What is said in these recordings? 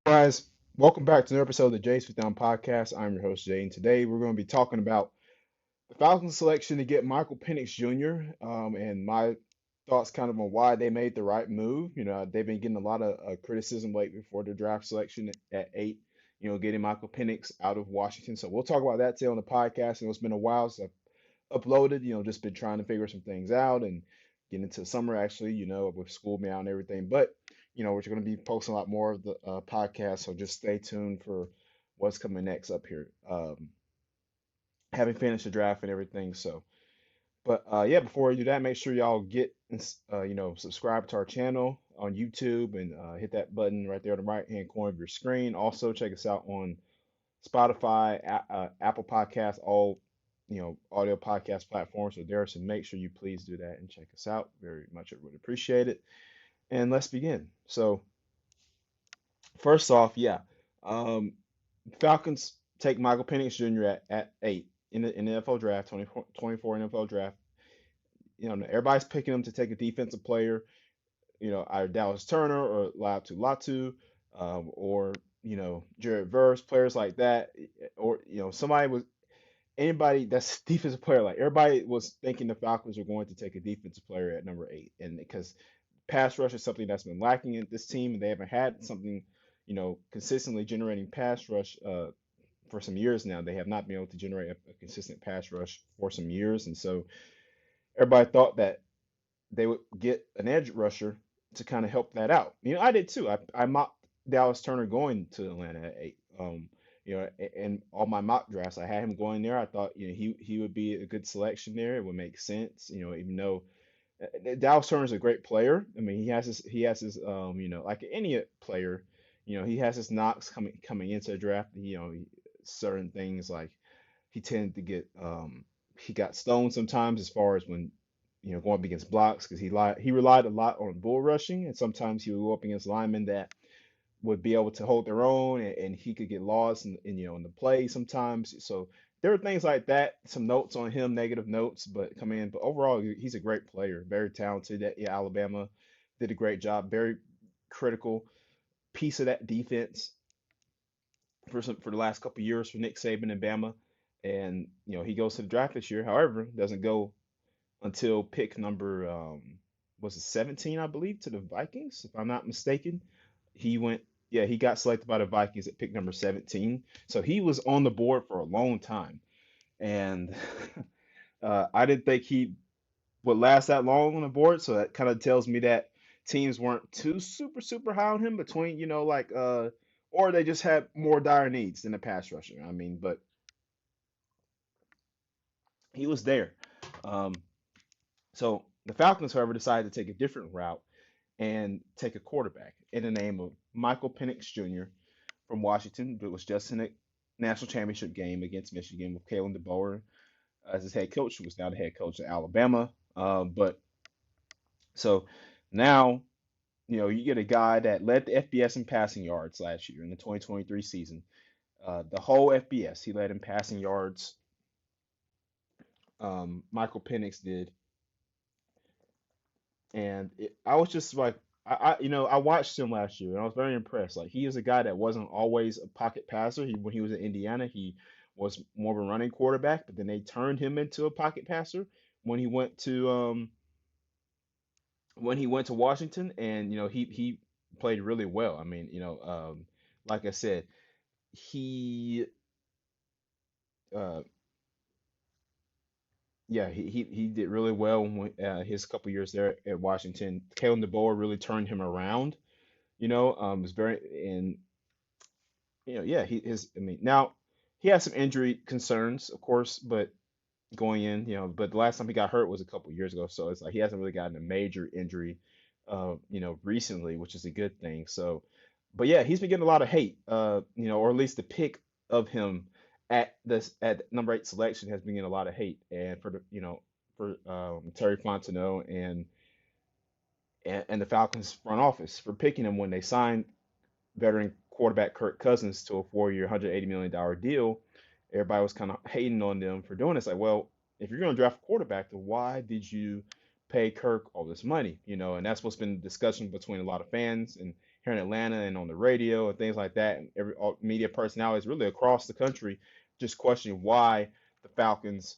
Guys, welcome back to another episode of the Jace with Down podcast. I'm your host Jay, and today we're going to be talking about the Falcons selection to get Michael Penix Jr. And my thoughts kind of on why they made the right move. They've been getting a lot of criticism lately for their draft selection at 8. Getting Michael Penix out of Washington. So we'll talk about that today on the podcast. And it's been a while since I've uploaded. Just been trying to figure some things out and get into summer actually. With school being out and everything, but we're going to be posting a lot more of the podcast, so just stay tuned for what's coming next up here. Having finished the draft and everything, so yeah, before we do that, make sure y'all subscribe to our channel on YouTube and hit that button right there on the right hand corner of your screen. Also, check us out on Spotify, Apple Podcasts, all audio podcast platforms. So there, so make sure you please do that and check us out. Very much, I would appreciate it. And let's begin. So first off, yeah, um, Falcons take Michael Penix Jr. at 8 in the NFL draft, 24 NFL draft. Everybody's picking him to take a defensive player, either Dallas Turner or Latu, or Jared Verse, players like that, or somebody was anybody that's a defensive player. Like everybody was thinking the Falcons were going to take a defensive player at number 8, and because pass rush is something that's been lacking in this team, and they haven't had something, consistently generating pass rush for some years now. They have not been able to generate a consistent pass rush for some years, and so everybody thought that they would get an edge rusher to kind of help that out. I did too. I mocked Dallas Turner going to Atlanta at 8. And all my mock drafts, I had him going there. I thought, he would be a good selection there. It would make sense, even though Dallas Turner is a great player. I mean, he has his like any player, he has his knocks coming into the draft. Certain things like he tended to get he got stoned sometimes as far as when going up against blocks because he relied a lot on bull rushing, and sometimes he would go up against linemen that would be able to hold their own, and he could get lost in the play sometimes. So there are things like that. Some notes on him, negative notes, but come in. But overall, he's a great player, very talented. Alabama did a great job, very critical piece of that defense for the last couple of years for Nick Saban and Bama. And he goes to the draft this year. However, doesn't go until pick number was it 17, I believe, to the Vikings, if I'm not mistaken. He went, yeah, he got selected by the Vikings at pick number 17. So he was on the board for a long time. And I didn't think he would last that long on the board. So that kind of tells me that teams weren't too super, super high on him between, or they just had more dire needs than a pass rusher. I mean, but he was there. Um, so the Falcons, however, decided to take a different route and take a quarterback in the name of Michael Penix Jr. from Washington, but was just in a national championship game against Michigan with Kalen DeBoer as his head coach, who was now the head coach at Alabama. But so now, you get a guy that led the FBS in passing yards last year in the 2023 season. The whole FBS, he led in passing yards. Michael Penix did, and I was just like, I watched him last year, and I was very impressed. Like he is a guy that wasn't always a pocket passer. When he was in Indiana, he was more of a running quarterback, but then they turned him into a pocket passer when he went to Washington, and he played really well. I mean, like I said, he uh, yeah, he did really well when his couple years there at Washington. Kalen DeBoer really turned him around. Was very and yeah, I mean, now he has some injury concerns, of course, but going in, but the last time he got hurt was a couple years ago, so it's like he hasn't really gotten a major injury, recently, which is a good thing. So, but yeah, he's been getting a lot of hate, or at least the pick of him at number 8 selection has been getting a lot of hate, and for Terry Fontenot and the Falcons front office for picking him when they signed veteran quarterback Kirk Cousins to a 4-year, $180 million deal. Everybody was kind of hating on them for doing this. Like, well, if you're going to draft a quarterback, then why did you pay Kirk all this money? And that's what's been the discussion between a lot of fans and here in Atlanta and on the radio and things like that, and every all media personalities really across the country just questioning why the Falcons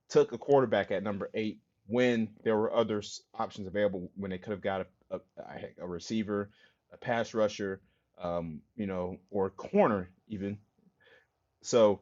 took a quarterback at number 8 when there were other options available when they could have got a receiver, a pass rusher, or a corner even. So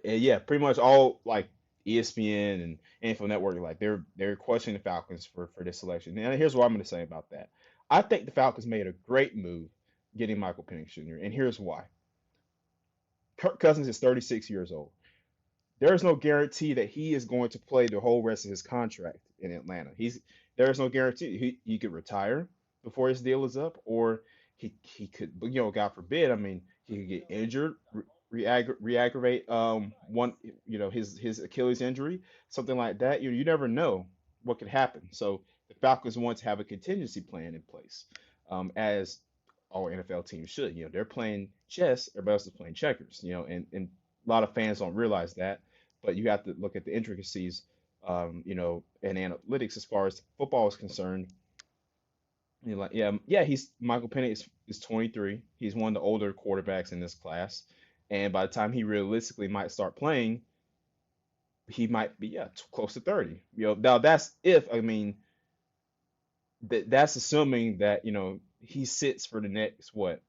yeah, pretty much all like ESPN and Info Network, like they're questioning the Falcons for this selection. And here's what I'm going to say about that. I think the Falcons made a great move getting Michael Penix Jr. And here's why. Kirk Cousins is 36 years old. There is no guarantee that he is going to play the whole rest of his contract in Atlanta. There is no guarantee he could retire before his deal is up, or he could, God forbid. I mean, he could get injured, re-aggravate one, his Achilles injury, something like that. You never know what could happen. So the Falcons want to have a contingency plan in place, as all NFL teams should. They're playing chess, everybody else is playing checkers. And a lot of fans don't realize that, but you have to look at the intricacies, and analytics as far as football is concerned. Like, yeah, he's Michael Penix is 23. He's one of the older quarterbacks in this class, and by the time he realistically might start playing, he might be close to 30. Now that's if I mean that's assuming that he sits for the next 4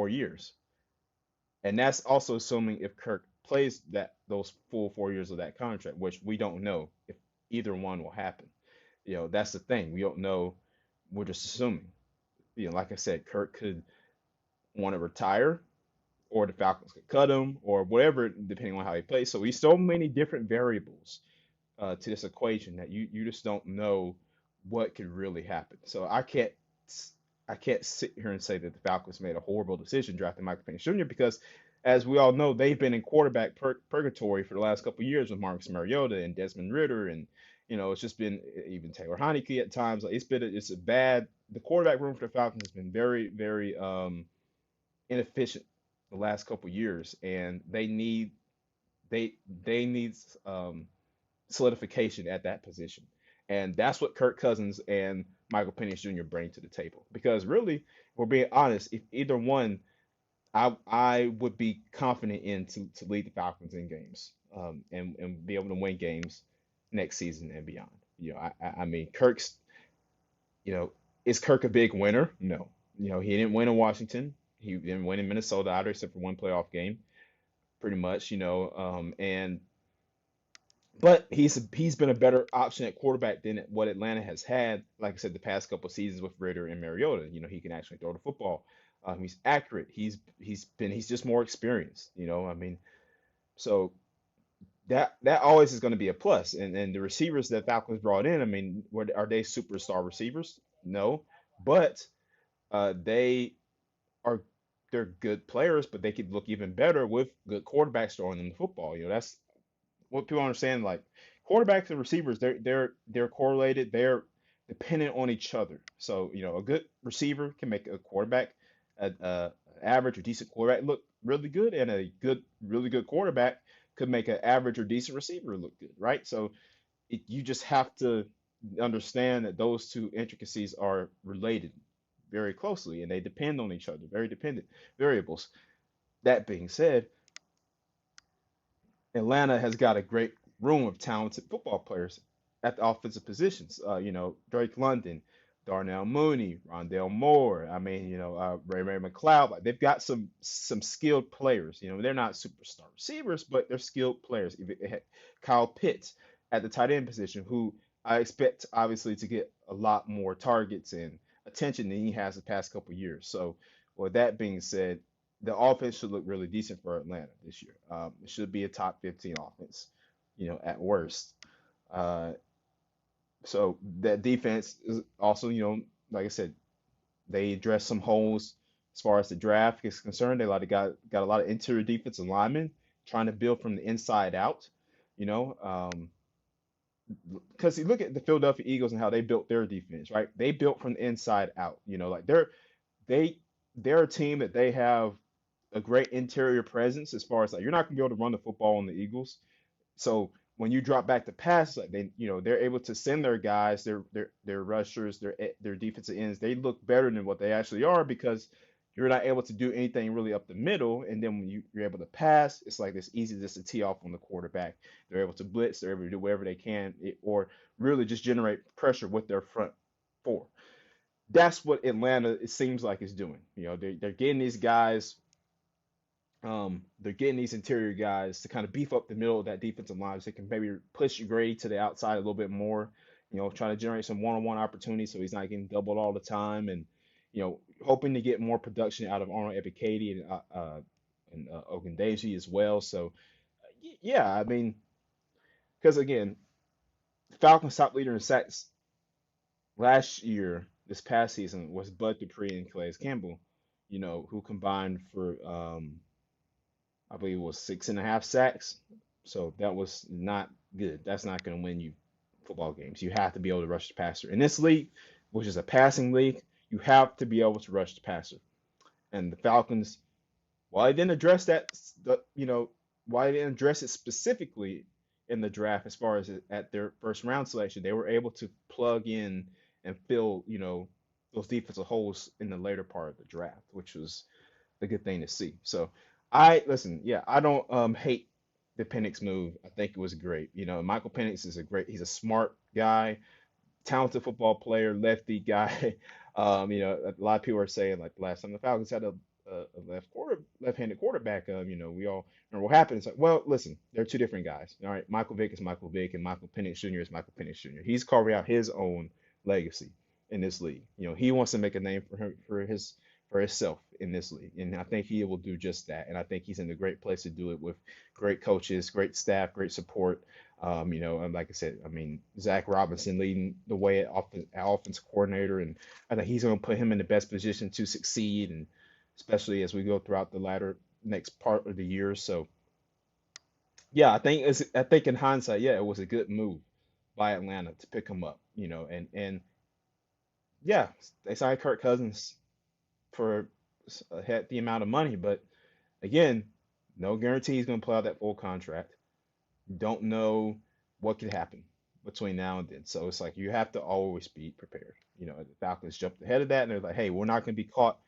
years. And that's also assuming if Kirk plays those full 4 years of that contract, which we don't know if either one will happen. That's the thing. We don't know. We're just assuming. Like I said, Kirk could want to retire, or the Falcons could cut him, or whatever, depending on how he plays. So there's so many different variables to this equation that you just don't know what could really happen. So I can't sit here and say that the Falcons made a horrible decision drafting Michael Penix Jr. because, as we all know, they've been in quarterback purgatory for the last couple of years with Marcus Mariota and Desmond Ritter, and it's just been even Taylor Heineke at times. Like it's a bad. The quarterback room for the Falcons has been very, very inefficient the last couple of years, and they need solidification at that position. And that's what Kirk Cousins and Michael Penix Jr. bring to the table. Because really, if we're being honest, if either one, I would be confident in to lead the Falcons in games, and be able to win games next season and beyond. I mean, is Kirk a big winner? No. He didn't win in Washington. He didn't win in Minnesota either, except for one playoff game, pretty much. But he's been a better option at quarterback than what Atlanta has had. Like I said, the past couple of seasons with Ritter and Mariota, he can actually throw the football. He's accurate. He's just more experienced. I mean, so that always is going to be a plus. And the receivers that Falcons brought in, I mean, are they superstar receivers? No, but they are they're good players, but they could look even better with good quarterbacks throwing them the football. That's what people understand. Like quarterbacks and receivers, they're correlated. They're dependent on each other. So a good receiver can make a quarterback, a average or decent quarterback look really good, and really good quarterback could make an average or decent receiver look good, right? So you just have to understand that those two intricacies are related very closely, and they depend on each other, very dependent variables. That being said, Atlanta has got a great room of talented football players at the offensive positions. Drake London, Darnell Mooney, Rondell Moore. I mean, Ray McLeod. Like they've got some skilled players. They're not superstar receivers, but they're skilled players. Kyle Pitts at the tight end position, who I expect obviously to get a lot more targets and attention than he has the past couple years. So, with that being said, the offense should look really decent for Atlanta this year. It should be a top 15 offense, at worst. Uh, so that defense is also, like I said, they addressed some holes as far as the draft is concerned. They got a lot of interior defensive linemen trying to build from the inside out. You know, because you look at the Philadelphia Eagles and how they built their defense, right? They built from the inside out. Like they they're a team that they have a great interior presence as far as like you're not gonna be able to run the football on the Eagles. So when you drop back to pass, like they're able to send their guys, their rushers, their defensive ends. They look better than what they actually are because you're not able to do anything really up the middle. And then when you're able to pass, it's like it's easy just to tee off on the quarterback. They're able to blitz, they're able to do whatever they can, or really just generate pressure with their front four. That's what Atlanta it seems like is doing. They're getting these guys they're getting these interior guys to kind of beef up the middle of that defensive line so they can maybe push Grady to the outside a little bit more, trying to generate some one-on-one opportunities so he's not getting doubled all the time and, hoping to get more production out of Arnold Ebiketie and Ogundeji as well. So, yeah, I mean, because again, Falcons top leader in sacks last year, this past season, was Bud Dupree and Calais Campbell, who combined for I believe it was 6.5 sacks. So that was not good. That's not going to win you football games. You have to be able to rush the passer. In this league, which is a passing league, you have to be able to rush the passer. And the Falcons, while they didn't address that, while they didn't address it specifically in the draft as far as at their first round selection, they were able to plug in and fill, those defensive holes in the later part of the draft, which was a good thing to see. So I listen, yeah, I don't hate the Penix move. I think it was great. Michael Penix is he's a smart guy, talented football player, lefty guy. A lot of people are saying like the last time the Falcons had a left-handed quarterback, we all remember what happened. It's like, well, listen, they're two different guys. All right, Michael Vick is Michael Vick, and Michael Penix Jr. is Michael Penix Jr. He's carving out his own legacy in this league. He wants to make a name for himself in this league, and I think he will do just that. And I think he's in a great place to do it with great coaches, great staff, great support. And like I said, I mean, Zach Robinson leading the way at offense coordinator, and I think he's going to put him in the best position to succeed, and especially as we go throughout the latter next part of the year. So, yeah, I think in hindsight, yeah, it was a good move by Atlanta to pick him up. And yeah, they signed Kirk Cousins for a hefty amount of money, but again, no guarantee he's going to play out that full contract. Don't know what could happen between now and then. So it's like you have to always be prepared. The Falcons jumped ahead of that and they're like, hey, we're not going to be caught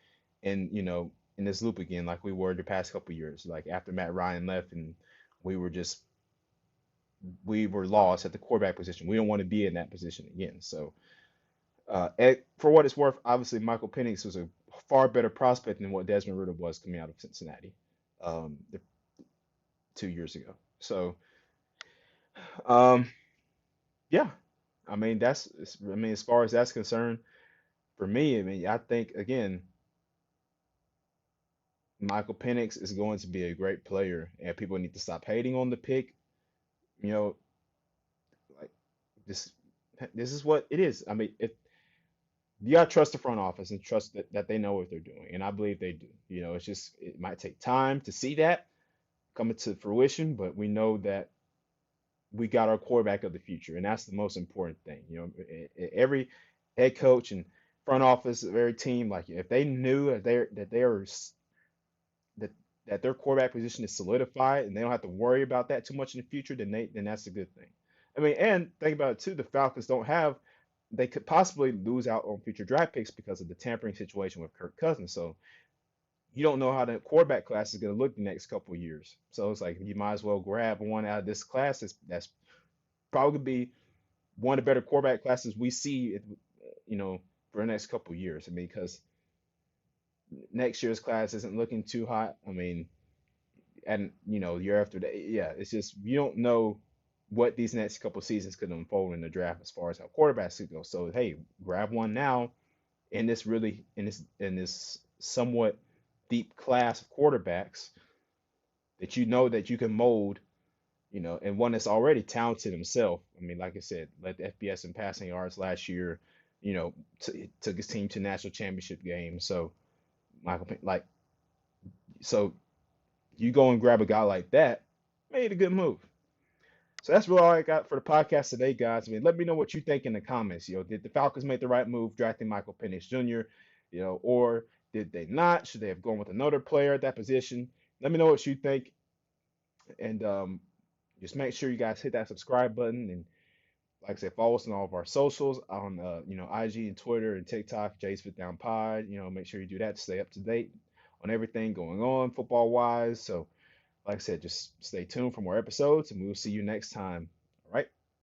in this loop again like we were the past couple of years. Like after Matt Ryan left and we were just we were lost at the quarterback position. We don't want to be in that position again. So for what it's worth, obviously Michael Penix was a far better prospect than what Desmond Ridder was coming out of Cincinnati 2 years ago. So um, yeah, I mean as far as that's concerned, for me, I mean I think again Michael Penix is going to be a great player, and people need to stop hating on the pick. You know, like this this is what it is. I mean, you gotta trust the front office and trust that they know what they're doing, and I believe they do. It's just it might take time to see that coming to fruition, but we know that we got our quarterback of the future, and that's the most important thing. Every head coach and front office of every team, like if they knew they are that their quarterback position is solidified and they don't have to worry about that too much in the future, then that's a good thing. I mean, and think about it too, the Falcons don't have they could possibly lose out on future draft picks because of the tampering situation with Kirk Cousins. So you don't know how the quarterback class is going to look the next couple of years. So it's like you might as well grab one out of this class that's probably be one of the better quarterback classes we see, for the next couple of years. I mean, because next year's class isn't looking too hot. I mean, and year after that, yeah, it's just you don't know what these next couple of seasons could unfold in the draft as far as how quarterbacks could go. So hey, grab one now in this somewhat deep class of quarterbacks that you know that you can mold, and one that's already talented himself. I mean, like I said, led the FBS in passing yards last year. Took his team to national championship game. So like, so you go and grab a guy like that, made a good move. So that's really all I got for the podcast today, guys. I mean, let me know what you think in the comments. Did the Falcons make the right move drafting Michael Penix Jr., or did they not? Should they have gone with another player at that position? Let me know what you think. And just make sure you guys hit that subscribe button and like I said, follow us on all of our socials on IG and Twitter and TikTok, Jay's Fit Down Pod. Make sure you do that to stay up to date on everything going on football wise. So like I said, just stay tuned for more episodes and we'll see you next time. All right.